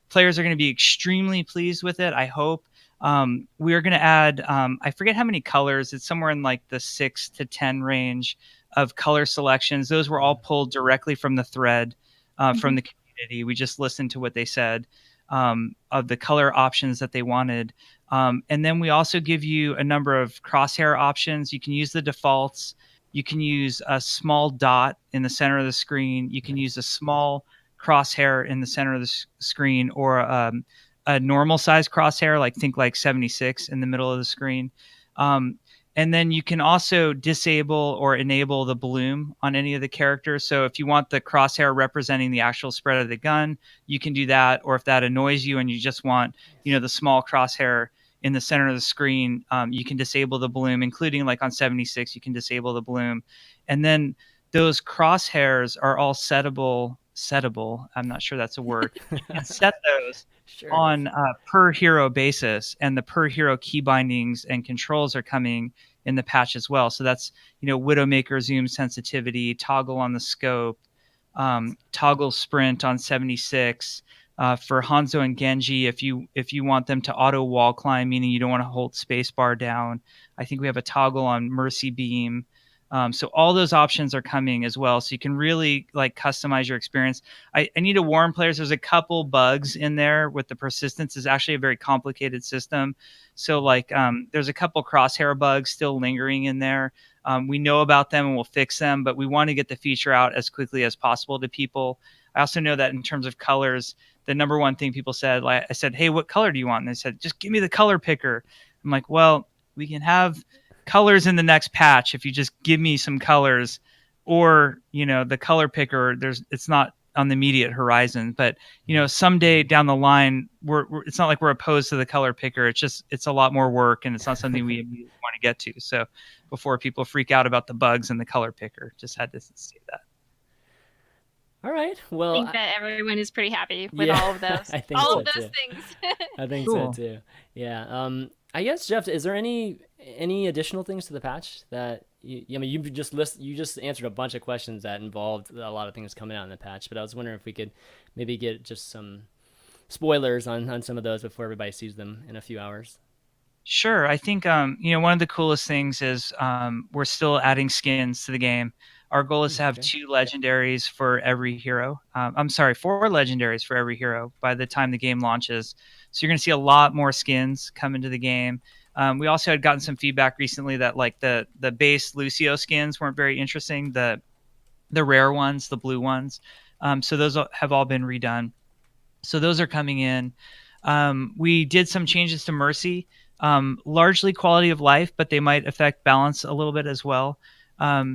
players are going to be extremely pleased with it, I hope. We are going to add, I forget how many colors. It's somewhere in like the 6 to 10 range of color selections. Those were all pulled directly from the thread from the community. We just listened to what they said of the color options that they wanted. And then we also give you a number of crosshair options. You can use the defaults. You can use a small dot in the center of the screen. You can use a small crosshair in the center of the screen, or a normal size crosshair, like think like 76 in the middle of the screen. And then you can also disable or enable the bloom on any of the characters. So if you want the crosshair representing the actual spread of the gun, you can do that. Or if that annoys you and you just want, the small crosshair in the center of the screen, you can disable the bloom, including like on 76, you can disable the bloom. And then those crosshairs are all settable. I'm not sure that's a word. You can set those on a per hero basis, and the per hero key bindings and controls are coming in the patch as well. So that's, Widowmaker zoom sensitivity, toggle on the scope, toggle sprint on 76. For Hanzo and Genji, if you want them to auto wall climb, meaning you don't want to hold spacebar down, I think we have a toggle on Mercy Beam. So all those options are coming as well. So you can really like customize your experience. I need to warn players, there's a couple bugs in there with the persistence. It's actually a very complicated system. So like there's a couple crosshair bugs still lingering in there. We know about them and we'll fix them, but we want to get the feature out as quickly as possible to people. I also know that in terms of colors, the number one thing people said, like I said, hey, what color do you want? And they said, just give me the color picker. I'm like, well, we can have colors in the next patch if you just give me some colors, or the color picker, it's not on the immediate horizon, but someday down the line, it's not like we're opposed to the color picker. It's a lot more work, and it's not something we immediately want to get to. So before people freak out about the bugs in the color picker, just had to say that. All right. Well, I think that everyone is pretty happy with all of those. I think all so of those too. things. I think Cool. so too. Yeah. I guess, Jeff, is there any additional things to the patch that you just answered a bunch of questions that involved a lot of things coming out in the patch, but I was wondering if we could maybe get just some spoilers on some of those before everybody sees them in a few hours. Sure. I think one of the coolest things is we're still adding skins to the game. Our goal is to have 2 legendaries for every hero. 4 legendaries for every hero by the time the game launches. So you're going to see a lot more skins come into the game. We also had gotten some feedback recently that like the base Lucio skins weren't very interesting. The rare ones, the blue ones. So those have all been redone. So those are coming in. We did some changes to Mercy, largely quality of life, but they might affect balance a little bit as well.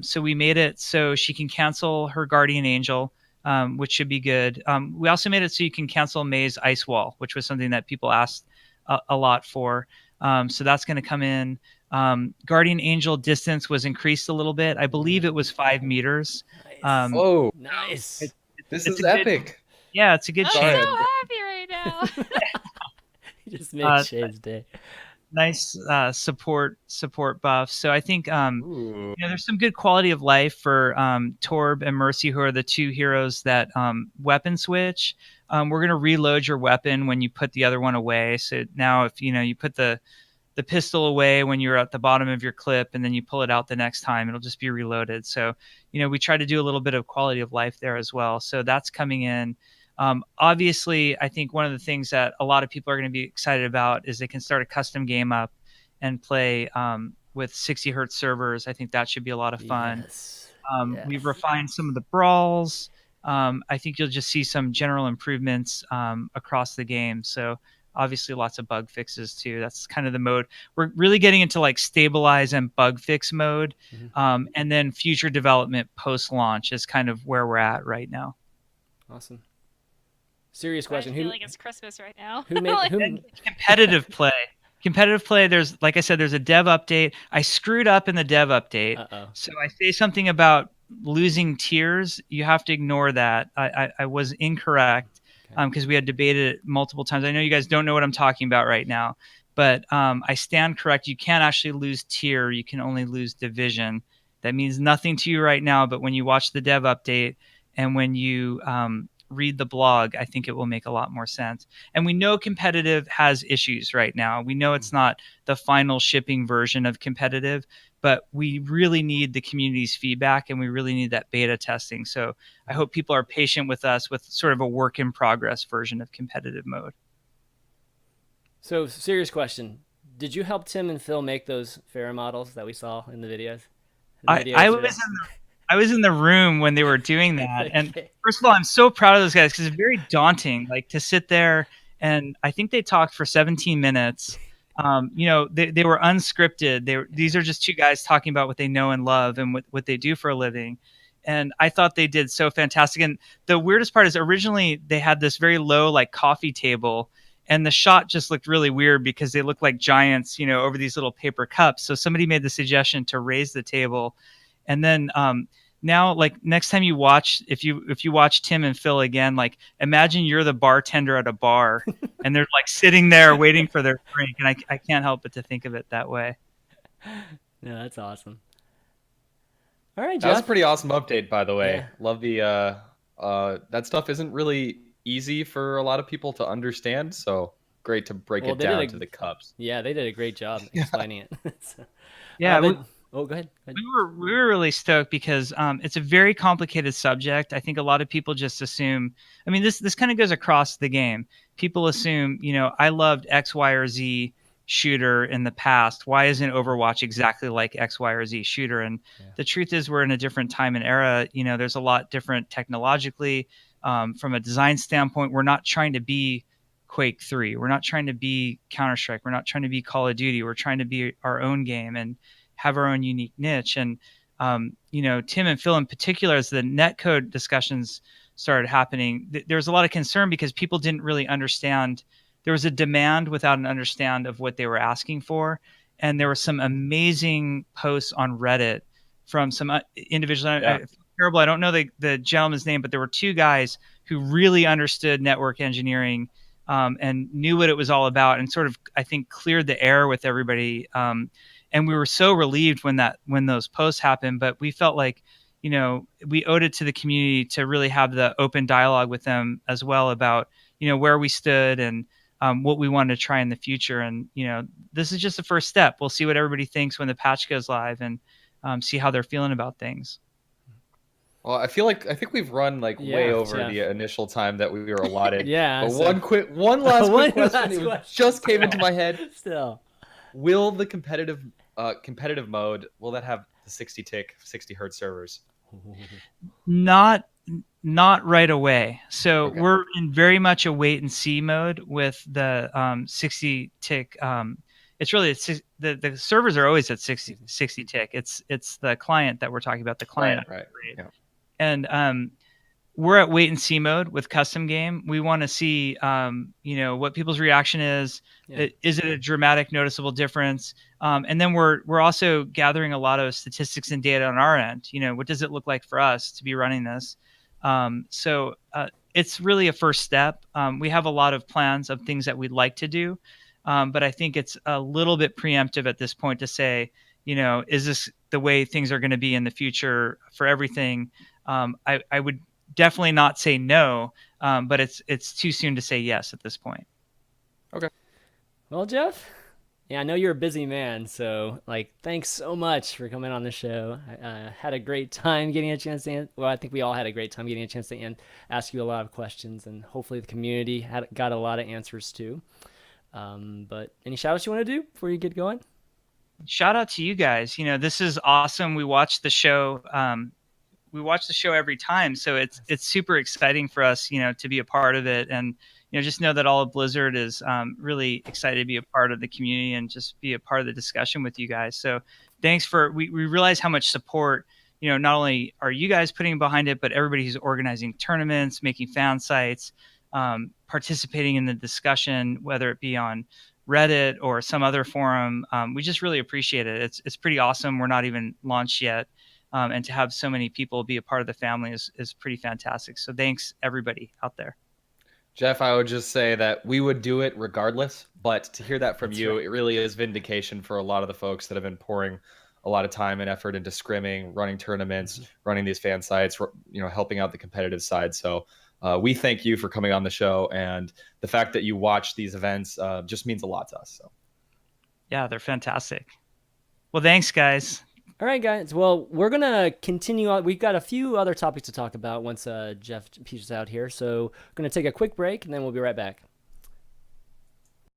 So we made it so she can cancel her Guardian Angel, which should be good. We also made it so you can cancel May's Ice Wall, which was something that people asked a lot for. So that's going to come in. Guardian Angel distance was increased a little bit. I believe it was 5 meters. Nice. Whoa, Nice. this it's is a good- epic. Yeah, it's a good I'm change. so happy right now. You just made Shayed's day. Nice support buff. So I think Ooh. there's some good quality of life for Torb and Mercy, who are the 2 heroes that weapon switch. We're going to reload your weapon when you put the other one away. So now if you put the pistol away when you're at the bottom of your clip and then you pull it out the next time, it'll just be reloaded. So we try to do a little bit of quality of life there as well. So that's coming in. Obviously, I think one of the things that a lot of people are going to be excited about is they can start a custom game up and play with 60 hertz servers. I think that should be a lot of fun. Yes. We've refined some of the brawls. I think you'll just see some general improvements across the game. So obviously lots of bug fixes too. That's kind of the mode. We're really getting into like stabilize and bug fix mode. Mm-hmm. And then future development post-launch is kind of where we're at right now. Awesome. Serious question. I feel like it's Christmas right now. Who made Competitive play, there's, like I said, there's a dev update. I screwed up in the dev update. Uh-oh. So I say something about losing tiers. You have to ignore that. I was incorrect because we had debated it multiple times. I know you guys don't know what I'm talking about right now, but I stand correct. You can't actually lose tier. You can only lose division. That means nothing to you right now, but when you watch the dev update and when you read the blog, I think it will make a lot more sense. And we know competitive has issues right now. We know it's not the final shipping version of competitive, but we really need the community's feedback and we really need that beta testing. So I hope people are patient with us with sort of a work in progress version of competitive mode. So, serious question. Did you help Tim and Phil make those Farrah models that we saw in the videos? video I yesterday. I was in the room when they were doing that. And Okay. first of all, I'm so proud of those guys because it's very daunting, like to sit there and I think they talked for 17 minutes. You know, they were unscripted. These are just two guys talking about what they know and love and what they do for a living. And I thought they did so fantastic. And the weirdest part is originally they had this very low like coffee table, and the shot just looked really weird because they looked like giants, you know, over these little paper cups. So somebody made the suggestion to raise the table. And then now, like next time you watch, if you watch Tim and Phil again, like imagine you're the bartender at a bar and they're like sitting there waiting for their drink, and I can't help but to think of it that way. No, that's awesome. All right, That was a Jeff. pretty awesome update, by the way. Yeah. Love the that stuff isn't really easy for a lot of people to understand, so great to break Well, it they did down a- to the cups. Yeah, they did a great job explaining it. So, Yeah, but- oh, go ahead. Go ahead. we were really stoked because it's a very complicated subject. I think a lot of people just assume. I mean, this kind of goes across the game. People assume, you know, I loved X, Y, or Z shooter in the past. Why isn't Overwatch exactly like X, Y, or Z shooter? And the truth is, we're in a different time and era. You know, there's a lot different technologically. From a design standpoint, we're not trying to be Quake 3. We're not trying to be Counter-Strike. We're not trying to be Call of Duty. We're trying to be our own game and have our own unique niche. And, you know, Tim and Phil in particular, as the netcode discussions started happening, there was a lot of concern because people didn't really understand. There was a demand without an understand of what they were asking for. And there were some amazing posts on Reddit from some individuals. Yeah. I feel terrible. I don't know the gentleman's name, but there were two guys who really understood network engineering and knew what it was all about, and sort of, I think, cleared the air with everybody. And we were so relieved when those posts happened, but we felt like, you know, we owed it to the community to really have the open dialogue with them as well about, you know, where we stood and what we wanted to try in the future. And, you know, this is just the first step. We'll see what everybody thinks when the patch goes live and see how they're feeling about things. Well, I think we've run like way over the initial time that we were allotted. Yeah. But so- one last quick question. last It question. just came into my head. Still. Will the competitive mode, will that have the 60 tick, 60 hertz servers? Not right away. So Okay. we're in very much a wait and see mode with the 60 tick. It's really the servers are always at 60 tick. It's the client that we're talking about. The client, Right. Yeah. And we're at wait and see mode with custom game. We want to see, you know, what people's reaction is. Yeah. Is it a dramatic, noticeable difference? And then we're also gathering a lot of statistics and data on our end. You know, what does it look like for us to be running this? So it's really a first step. We have a lot of plans of things that we'd like to do, but I think it's a little bit preemptive at this point to say, you know, is this the way things are going to be in the future for everything? I would definitely not say no, but it's too soon to say yes at this point. Okay. Well, Jeff, yeah, I know you're a busy man, so like, thanks so much for coming on the show. I had a great time getting a chance to. Well, I think we all had a great time getting a chance to ask you a lot of questions, and hopefully the community got a lot of answers too. But any shout outs you want to do before you get going? Shout out to you guys. You know, this is awesome. We watch the show. We watch the show every time, so it's super exciting for us, you know, to be a part of it, and you know, just know that all of Blizzard is really excited to be a part of the community and just be a part of the discussion with you guys. So thanks we realize how much support, you know, not only are you guys putting behind it, but everybody who's organizing tournaments, making fan sites, participating in the discussion, whether it be on Reddit or some other forum. We just really appreciate it. It's pretty awesome. We're not even launched yet. And to have so many people be a part of the family is pretty fantastic. So thanks everybody out there. Jeff, I would just say that we would do it regardless, but to hear that from That's you, right. it really is vindication for a lot of the folks that have been pouring a lot of time and effort into scrimming, running tournaments, running these fan sites, you know, helping out the competitive side. So we thank you for coming on the show, and the fact that you watch these events just means a lot to us. So. Yeah, they're fantastic. Well, thanks guys. All right, guys. Well, we're going to continue on. We've got a few other topics to talk about once Jeff peaches out here. So we're going to take a quick break, and then we'll be right back.